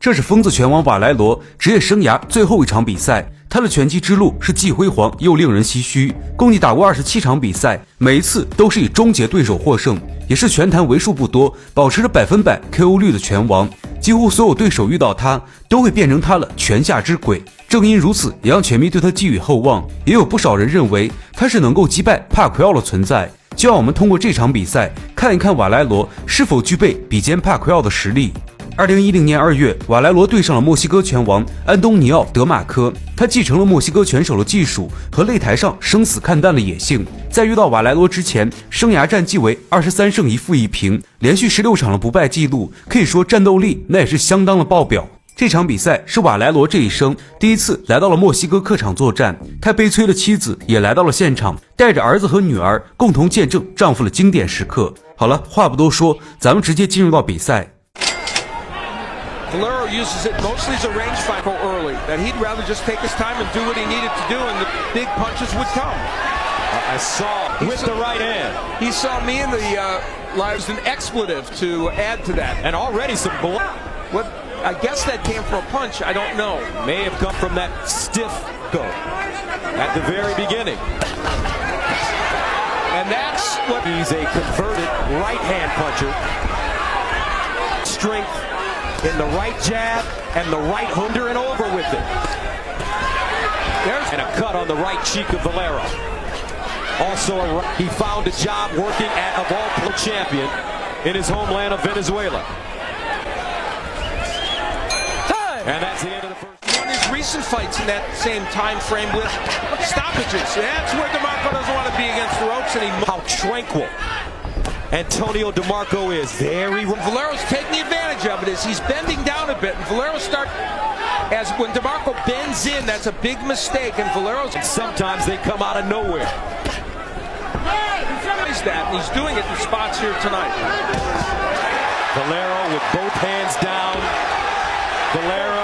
这是疯子拳王瓦莱罗职业生涯最后一场比赛，他的拳击之路是既辉煌又令人唏嘘。共计打过27场比赛，每一次都是以终结对手获胜，也是拳坛为数不多保持着100%KO 率的拳王。几乎所有对手遇到他都会变成他的拳下之鬼。正因如此，也让拳迷对他寄予厚望。也有不少人认为他是能够击败帕奎奥的存在。就让我们通过这场比赛看一看瓦莱罗是否具备比肩帕奎奥的实力。2010年2月，瓦莱罗对上了墨西哥拳王安东尼奥·德马科，他继承了墨西哥拳手的技术和擂台上生死看淡的野性。在遇到瓦莱罗之前，生涯战绩为23胜1负1平，连续16场的不败记录，可以说战斗力那也是相当的爆表。这场比赛是瓦莱罗这一生第一次来到了墨西哥客场作战，他悲催的妻子也来到了现场，带着儿子和女儿共同见证丈夫的经典时刻。好了，话不多说，咱们直接进入到比赛。Valero uses it mostly as a range fight early, that he'd rather just take his time and do what he needed to do, and the big punches would come. I saw with the right hand. He saw me in the lives an expletive to add to that. And already some blood. What? I guess that came from a punch, I don't know. May have come from that stiff go at the very beginning. And that's what... He's a converted right-hand puncher. Strength in the right jab and the right hooker and over with it. And a cut on the right cheek of Valero. Also, he found a job working at a ball champion in his homeland of Venezuela. And that's the end of the first. Won his recent fights in that same time frame with stoppages. That's where DeMarco doesn't want to be against the ropes anymore. How tranquil Antonio DeMarco is. Very. Valero's taking advantage of it as he's bending down a bit, and Valero as when DeMarco bends in, that's a big mistake, and Valero's... And sometimes they come out of nowhere. And he's doing it in spots here tonight. Valero with both hands down. Valero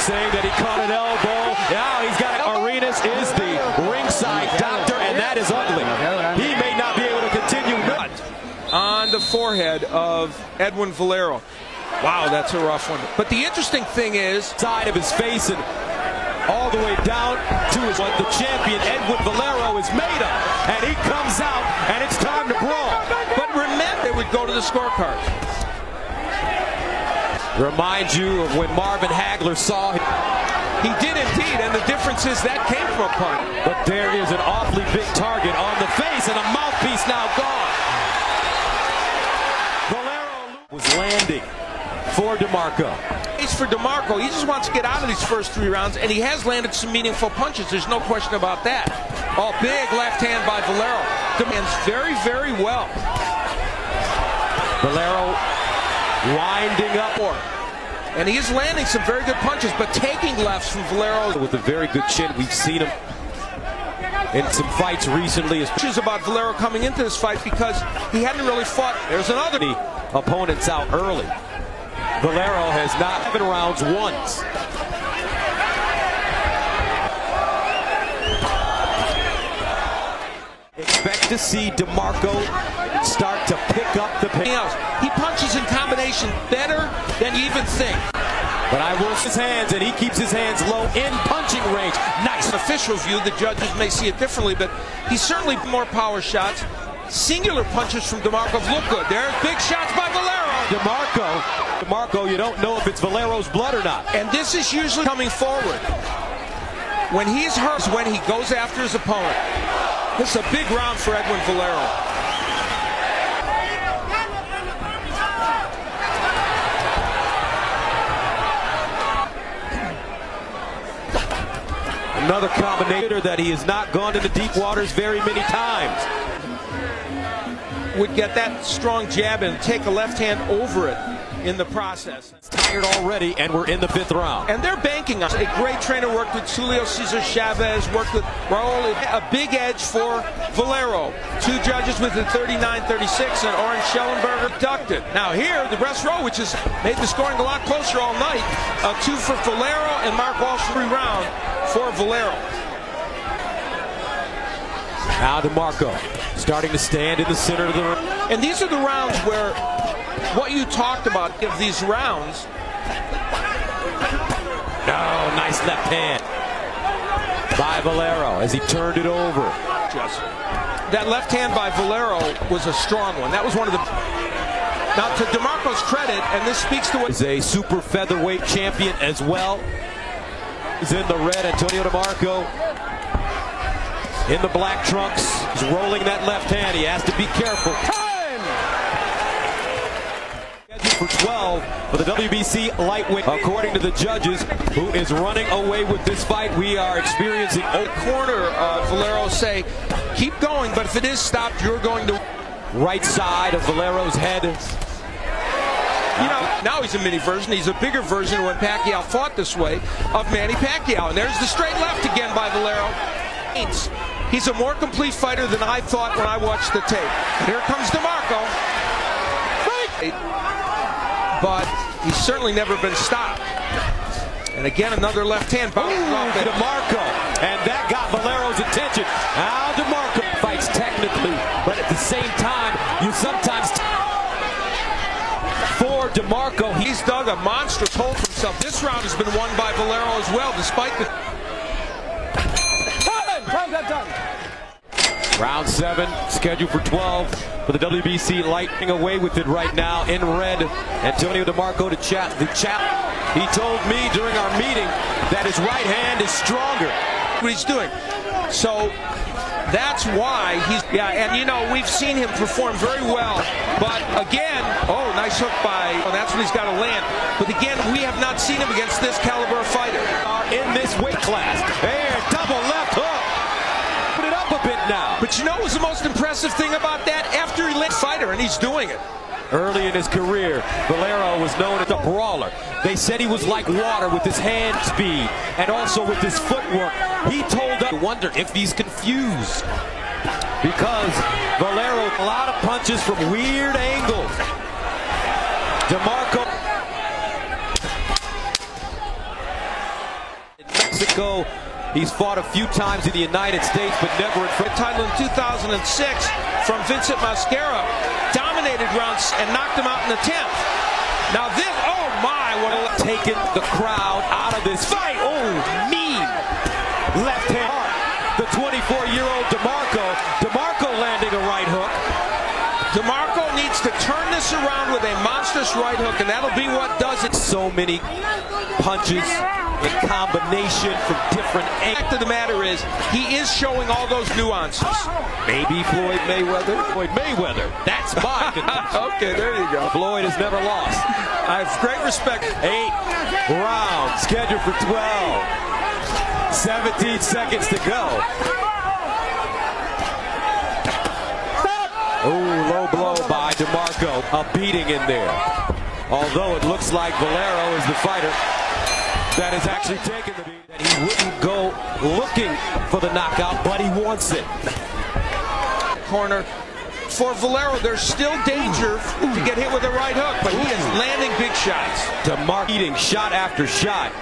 saying that he caught an elbow. Now he's got Arenas is the ringside doctor, and that is ugly. He may not be able to continue. On the forehead of Edwin Valero. Wow, that's a rough one. But the interesting thing is, side of his face and all the way down to his what the champion Edwin Valero is made of. And he comes out, and it's time to brawl. But remember, it would go to the scorecards. Remind you of when Marvin Hagler saw him. He did indeed, and the difference is that came from a punt. But there is an awfully big target on the face, and a mouthpiece now gone. Valero was landing for DeMarco. It's for DeMarco. He just wants to get out of these first 3 rounds, and he has landed some meaningful punches. There's no question about that. Oh, big left hand by Valero. Demands very, very well. Valero winding up. And he is landing some very good punches, but taking lefts from Valero. With a very good chin, we've seen him in some fights recently. Issues about Valero coming into this fight because he hadn't really fought. There's another. The opponents out early. Valero has not 7 rounds once. Expect to see DeMarco start to pick up the pace. He punches in combination better than you even think. But I will his hands, and he keeps his hands low in punching range. Nice. In official view, the judges may see it differently, but he's certainly more power shots. Singular punches from DeMarco look good. There's big shots by Valero. DeMarco, you don't know if it's Valero's blood or not. And this is usually coming forward. When he's hurt, when he goes after his opponent. This is a big round for Edwin Valero. Another combinator that he has not gone into deep waters very many times. Would get that strong jab and take a left hand over it in the process. Tired already, and we're in the 5th round. And they're banking on a great trainer. Worked with Julio Cesar Chavez, worked with Raul. A big edge for Valero. 2 judges with a 39-36, and Oren Schellenberger ducked. Now here, the rest row, which has made the scoring a lot closer all night. 2 for Valero, and Mark Walsh 3 round for Valero. Now DeMarco starting to stand in the center of the ring. And these are the rounds where what you talked about of these rounds, No, nice left hand by Valero as he turned it over. That left hand by Valero was a strong one. That was one of the... Now, to DeMarco's credit, and this speaks to what... He's a super featherweight champion as well. He's in the red, Antonio DeMarco. In the black trunks, he's rolling that left hand. He has to be careful. Time! For 12 for the WBC lightweight. According to the judges, who is running away with this fight, we are experiencing... Corner, Valero say, keep going, but if it is stopped, you're going to... Right side of Valero's head. You know, now he's a mini version. He's a bigger version when Pacquiao fought this way of Manny Pacquiao. And there's the straight left again by Valero. He's a more complete fighter than I thought when I watched the tape. And here comes DeMarco. But he's certainly never been stopped. And again, another left hand bounces off at DeMarco. And that got Valero's attention. Now DeMarco fights technically, but at the same time, you sometimes... For DeMarco, he's dug a monstrous hole for himself. This round has been won by Valero as well, despite the... Round 7, scheduled for 12 for the WBC lightning away with it right now in red. Antonio DeMarco to chat. He told me during our meeting that his right hand is stronger. What he's doing. So that's why he's... Yeah, and you know, we've seen him perform very well. But again, oh, nice hook by... Oh, that's when he's got to land. But again, we have not seen him against this caliber of fighter. In this weight class. There, double left hook. Put it up a bit now. But you know what was the most impressive thing about that? After he lit fighter, and he's doing it. Early in his career, Valero was known as a brawler. They said he was like water with his hand speed and also with his footwork. He told us, I wonder if he's confused because Valero, a lot of punches from weird angles. DeMarco in Mexico. He's fought a few times in the United States, but never in front. Title in 2006 from Vincent Mascara, dominated rounds and knocked him out in the 10th. Now this, oh my, what a... Taking the crowd out of this fight. Oh, mean left hand. The 24-year-old DeMarco. DeMarco landing a right hook. DeMarco needs to turn this around with a monstrous right hook, and that'll be what does it. So many punches in combination from different angles. The fact of the matter is, he is showing all those nuances. Maybe Floyd Mayweather. Floyd Mayweather. That's mine. Okay, there you go. Floyd has never lost. I have great respect. 8 rounds scheduled for 12. 17 seconds to go. Ooh, low blow by DeMarco. A beating in there. Although it looks like Valero is the fighter that is actually taking the beat. That he wouldn't go looking for the knockout, but he wants it. Corner. For Valero, there's still danger to get hit with a right hook, but he is landing big shots. DeMarco eating shot after shot.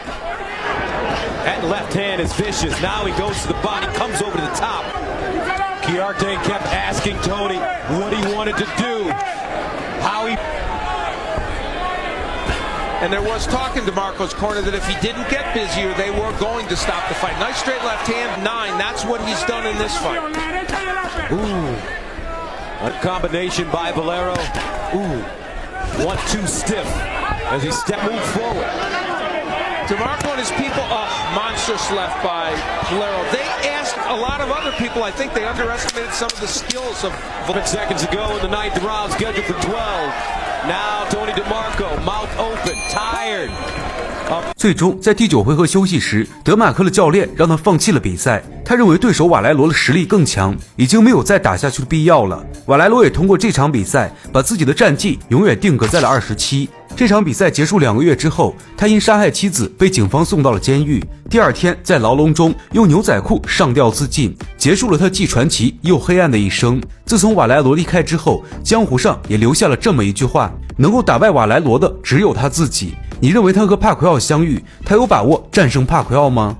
That left hand is vicious. Now he goes to the body, comes over to the top. Chiarte kept asking Tony what he wanted to do, how he... And there was talk in DeMarco's corner that if he didn't get busier, they were going to stop the fight. Nice straight left hand, 9. That's what he's done in this fight. Ooh. A combination by Valero. Ooh. 1-2 stiff as he moved forward. DeMarco and his people, monstrous left by Valero. They asked a lot of other people. I think they underestimated some of the skills of... 7 seconds ago in the 9th round, scheduled for 12. Now Tony DeMarco, mouth open, tired. 最终在第9回合休息时，德马克的教练让他放弃了比赛。他认为对手瓦莱罗的实力更强，已经没有再打下去的必要了。瓦莱罗也通过这场比赛把自己的战绩永远定格在了27。这场比赛结束2个月之后，他因杀害妻子被警方送到了监狱。第2天在牢笼中用牛仔裤上吊自尽，结束了他既传奇又黑暗的一生。自从瓦莱罗离开之后，江湖上也留下了这么一句话：能够打败瓦莱罗的只有他自己。你认为他和帕奎奥相遇，他有把握战胜帕奎奥吗？